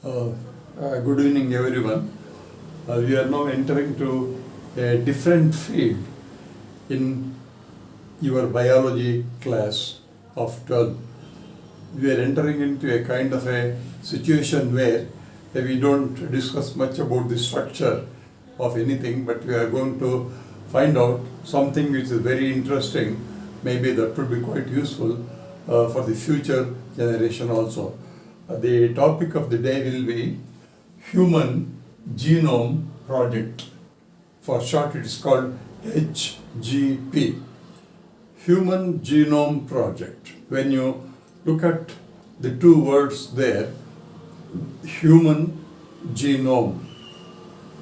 Uh, Good evening, everyone. We are now entering to a different field in your biology class of 12. We are entering into a kind of a situation where we don't discuss much about the structure of anything, but we are going to find out something which is very interesting. Maybe that would be quite useful for the future generation also. The topic of the day will be Human Genome Project. For short, it is called HGP. Human Genome Project. When you look at the two words there, human genome.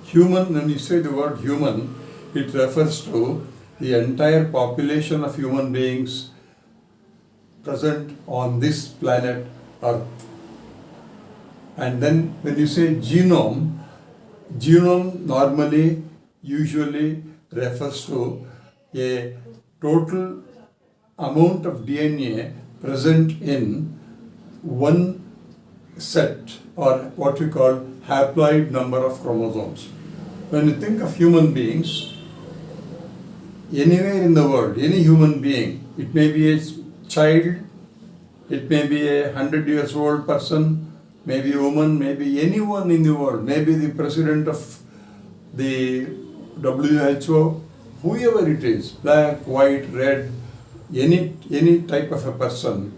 Human, when you say the word human, it refers to the entire population of human beings present on this planet Earth. And then when you say genome, genome normally, usually refers to a total amount of DNA present in one set, or what we call haploid number of chromosomes. When you think of human beings, anywhere in the world, any human being, it may be a child, it may be a 100 years old person, maybe a woman, maybe anyone in the world, maybe the president of the WHO, whoever it is, black, white, red, any type of a person,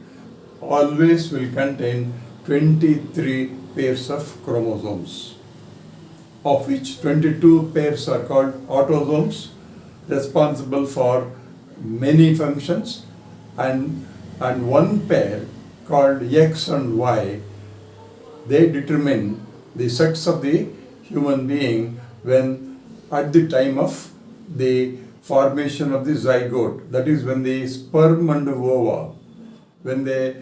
always will contain 23 pairs of chromosomes, of which 22 pairs are called autosomes, responsible for many functions, and one pair called X and Y, they determine the sex of the human being when at the time of the formation of the zygote, that is when the sperm and ova, when they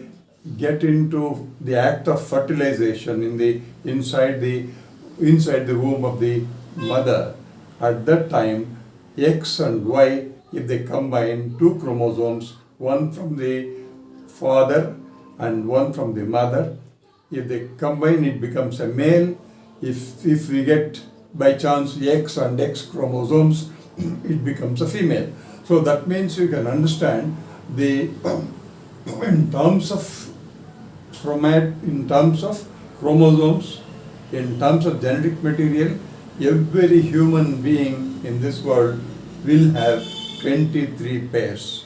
get into the act of fertilization in the inside the womb of the mother, at that time X and Y, if they combine two chromosomes, one from the father and one from the mother, if they combine, it becomes a male. If we get by chance X and X chromosomes, it becomes a female. So that means you can understand the in terms of in terms of chromosomes, in terms of genetic material, every human being in this world will have 23 pairs,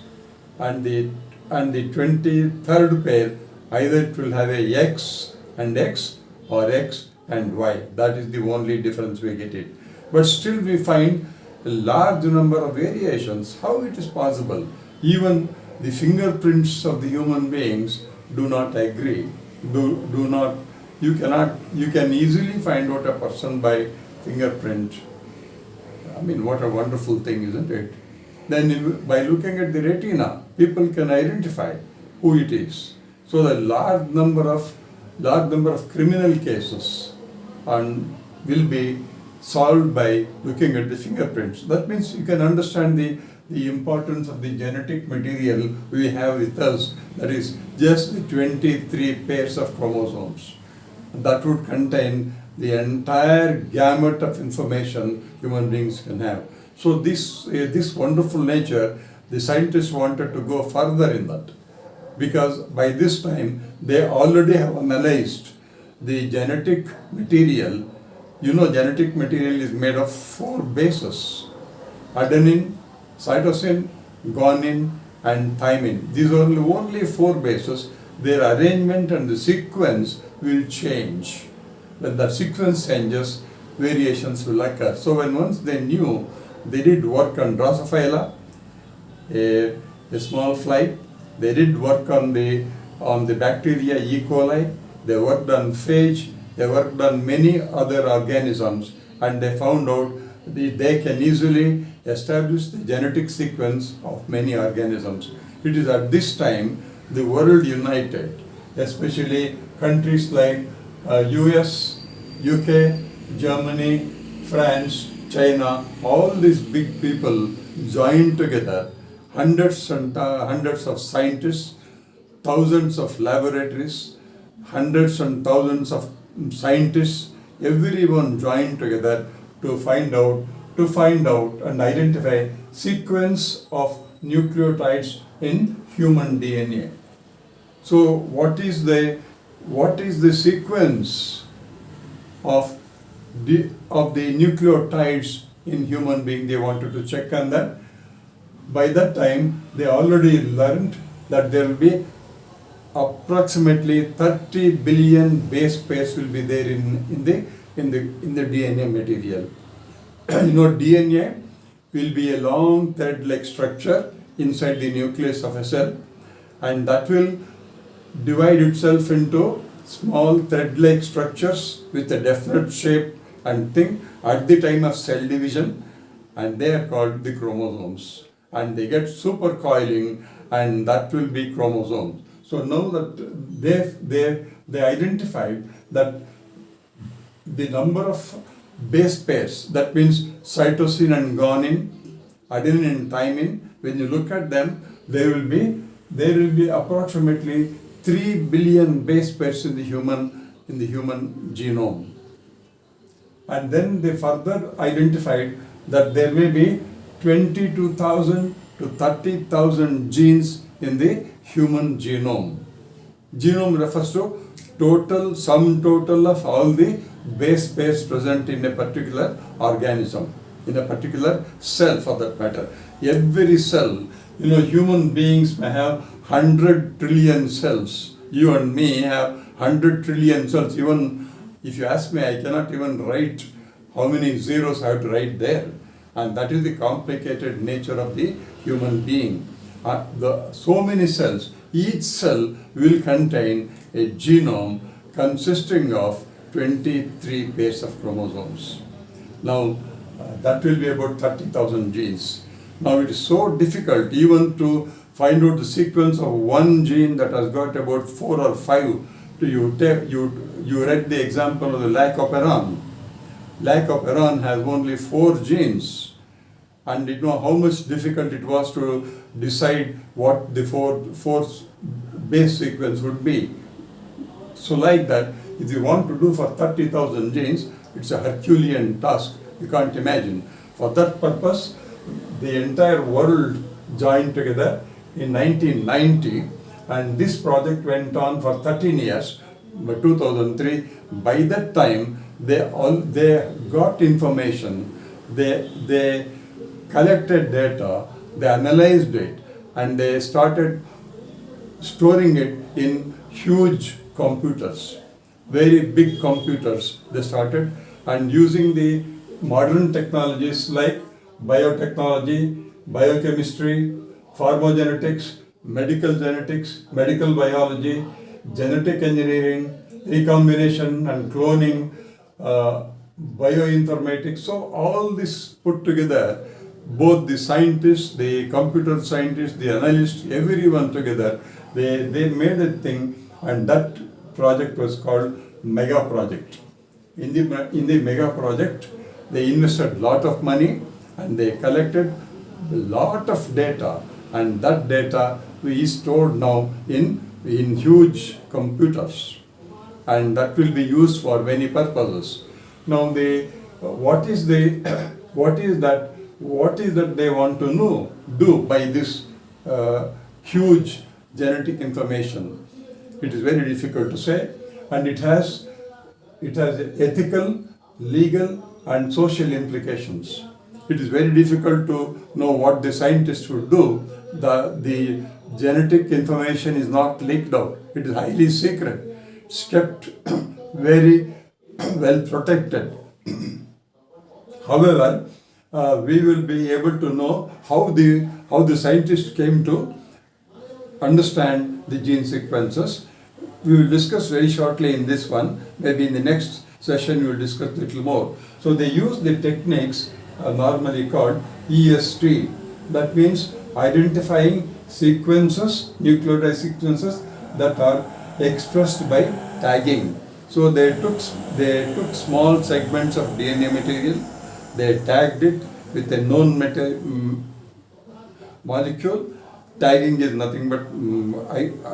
and the 23rd pair, either it will have a X and X or X and Y. That is the only difference we get it. But still we find a large number of variations. How it is possible? Even the fingerprints of the human beings do not agree. You can easily find out a person by fingerprint. I mean, what a wonderful thing, isn't it? Then by looking at the retina, people can identify who it is. So the large number of criminal cases and will be solved by looking at the fingerprints. That means you can understand the importance of the genetic material we have with us, that is just the 23 pairs of chromosomes. That would contain the entire gamut of information human beings can have. So this wonderful nature, the scientists wanted to go further in that, because by this time they already have analyzed the genetic material. You know, genetic material is made of 4 bases: adenine, cytosine, guanine and thymine. These are only 4 bases. Their arrangement and the sequence will change. When the sequence changes, variations will occur. So when once they knew, they did work on Drosophila, a small fly. They did work on the bacteria E. coli. They worked on phage. They worked on many other organisms, and they found out they can easily establish the genetic sequence of many organisms. It is at this time the world united, especially countries like US, UK, Germany, France, China, all these big people joined together, hundreds of scientists, thousands of laboratories, hundreds and thousands of scientists, everyone joined together to find out and identify sequence of nucleotides in human DNA. So what is the sequence of the nucleotides in human being? They wanted to check on that. By that time, they already learned that there will be approximately 30 billion base pairs will be there in the DNA material. DNA will be a long thread-like structure inside the nucleus of a cell, and that will divide itself into small thread-like structures with a definite shape and thing at the time of cell division, and they are called the chromosomes. And they get supercoiling, and that will be chromosomes. So now that they identified that the number of base pairs, that means cytosine and guanine, adenine and thymine, when you look at them, there will be approximately 3 billion base pairs in the human genome. And then they further identified that there may be 22,000 to 30,000 genes in the human genome. Genome refers to sum total of all the base pairs present in a particular organism, in a particular cell for that matter. Every cell, human beings may have 100 trillion cells. You and me have 100 trillion cells. Even if you ask me, I cannot even write how many zeros I have to write there. And that is the complicated nature of the human being. So many cells, each cell will contain a genome consisting of 23 pairs of chromosomes. Now, that will be about 30,000 genes. Now, it is so difficult even to find out the sequence of one gene that has got about 4 or 5. You read the example of the lycopyron. Lycopyron has only 4 genes, and you know how much difficult it was to decide what the fourth base sequence would be. So like that, if you want to do for 30,000 genes, it's a Herculean task. You can't imagine. For that purpose, the entire world joined together in 1990, and this project went on for 13 years. By 2003, by that time, they got information, they collected data, they analyzed it, and they started storing it in huge computers, very big computers they started, and using the modern technologies like biotechnology, biochemistry, pharmacogenetics, medical biology, genetic engineering, recombination and cloning, bioinformatics. So all this put together, both the scientists, the computer scientists, the analysts, everyone together, they made a thing, and that project was called Mega Project. In the Mega Project, they invested a lot of money and they collected a lot of data, and that data is stored now in huge computers, and that will be used for many purposes. Now what is that they want to do by this huge genetic information? It is very difficult to say, and it has ethical, legal and social implications. It is very difficult to know what the scientists would do. The genetic information is not leaked out. It is highly secret. It's kept very well protected. However, we will be able to know how the scientists came to understand the gene sequences. We will discuss very shortly in this one. Maybe in the next session we will discuss a little more. So they use the techniques normally called EST. That means identifying sequences, nucleotide sequences that are expressed by tagging. So they took small segments of DNA material, they tagged it with a known molecule. Tagging is nothing but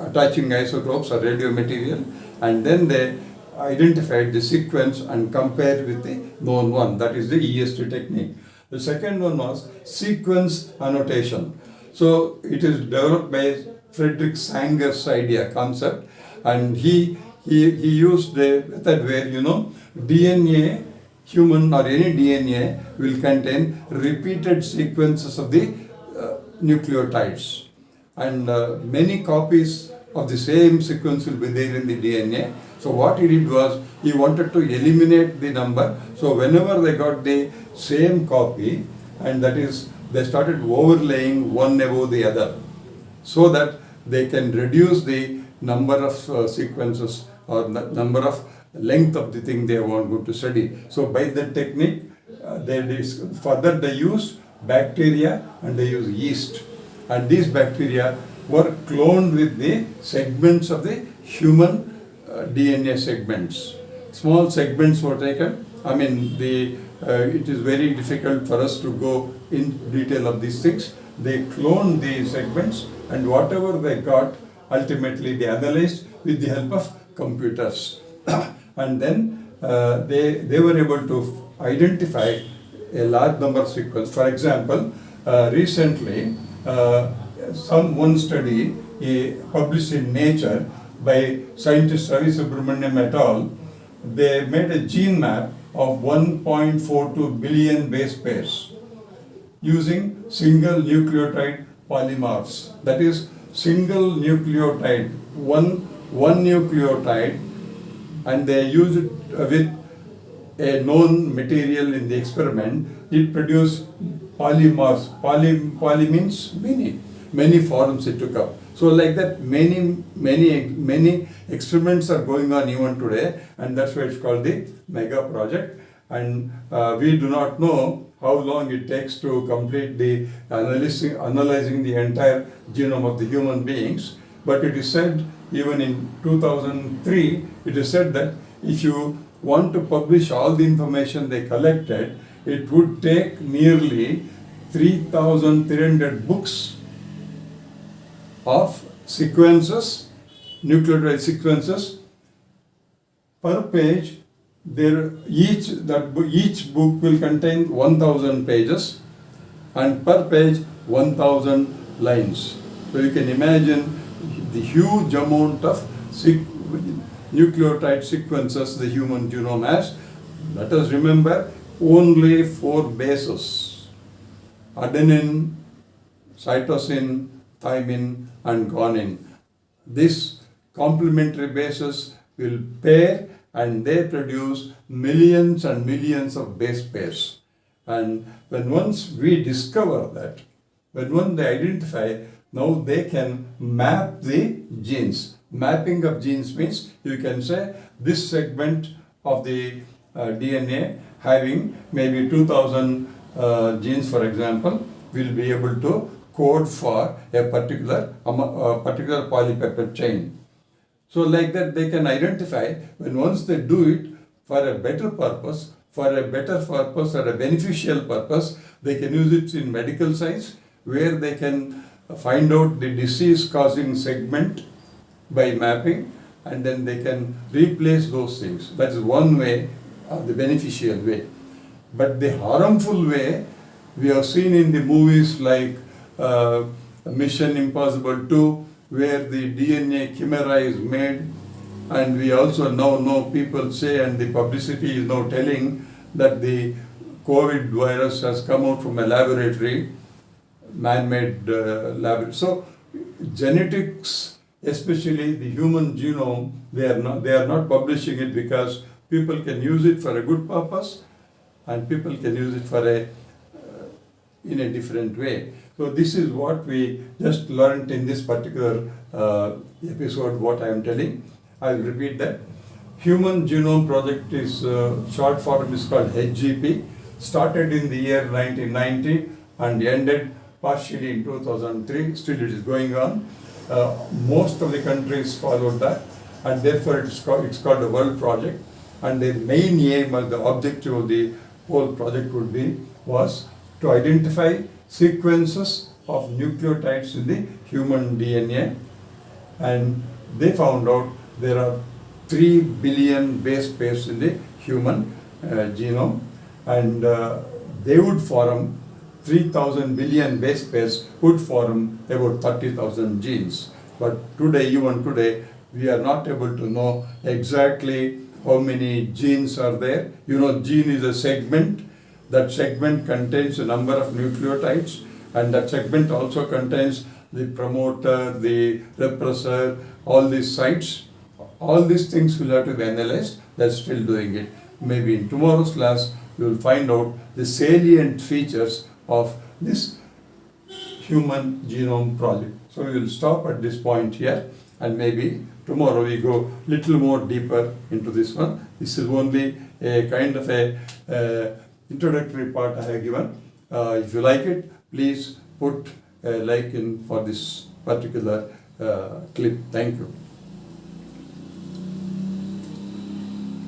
attaching isotopes or radio material, and then they identified the sequence and compared with the known one. That is the EST technique. The second one was sequence annotation. So it is developed by Frederick Sanger's idea concept, and he used the method where DNA, human or any DNA will contain repeated sequences of the nucleotides, and many copies of the same sequence will be there in the DNA. So what he did was he wanted to eliminate the number. So whenever they got the same copy, and that is they started overlaying one above the other, so that they can reduce the number of sequences or number of length of the thing they want to study. So by that technique, further they use bacteria and they use yeast, and these bacteria were cloned with the segments of the human DNA segments. Small segments were taken. I mean, it is very difficult for us to go in detail of these things. They cloned the segments, and whatever they got, ultimately they analyzed with the help of computers. And then they were able to identify a large number of sequences. For example, recently, one study published in Nature by scientist Ravi Subramanian et al., they made a gene map of 1.42 billion base pairs using single nucleotide polymorphs. That is, single nucleotide, one nucleotide, and they used it with a known material in the experiment. It produced polymorphs. Poly means many forms it took up. So like that, many experiments are going on even today, and that's why it's called the mega project. And we do not know how long it takes to complete the analyzing the entire genome of the human beings. But it is said, even in 2003, it is said that if you want to publish all the information they collected, it would take nearly 3,300 books of sequences, nucleotide sequences per page. Each book will contain 1,000 pages, and per page 1,000 lines. So you can imagine the huge amount of nucleotide sequences the human genome has. Let us remember, only 4 bases: adenine, cytosine, thymine, and guanine. These complementary bases will pair, and they produce millions and millions of base pairs. And once we discover that, when they identify, now they can map the genes. Mapping of genes means you can say this segment of the DNA having maybe 2,000 genes, for example, will be able to code for a particular polypeptide chain. So like that, they can identify, once they do it for a better purpose, or a beneficial purpose, they can use it in medical science, where they can find out the disease causing segment by mapping, and then they can replace those things. That is one way, the beneficial way. But the harmful way, we have seen in the movies like Mission Impossible 2, where the DNA chimera is made, and we also now know, people say, and the publicity is now telling, that the COVID virus has come out from a laboratory, man-made laboratory. So genetics, especially the human genome, they are not publishing it because people can use it for a good purpose, and people can use it for in a different way. So this is what we just learned in this particular episode, what I am telling. I will repeat that. Human Genome Project is, short form is called HGP, started in the year 1990 and ended partially in 2003. Still it is going on. Most of the countries followed that, and therefore it's called a world project. And the main aim or the objective of the whole project was to identify sequences of nucleotides in the human DNA, and they found out there are 3 billion base pairs in the human genome, and they would form 3,000 billion base pairs would form about 30,000 genes. But today, even today, we are not able to know exactly how many genes are there. You know, gene is a segment. That segment contains a number of nucleotides, and that segment also contains the promoter, the repressor, all these sites. All these things will have to be analyzed. They're still doing it. Maybe in tomorrow's class, you will find out the salient features of this human genome project. So we will stop at this point here, and maybe tomorrow we go little more deeper into this one. This is only a kind of a introductory part I have given. If you like it, please put a like in for this particular clip. Thank you.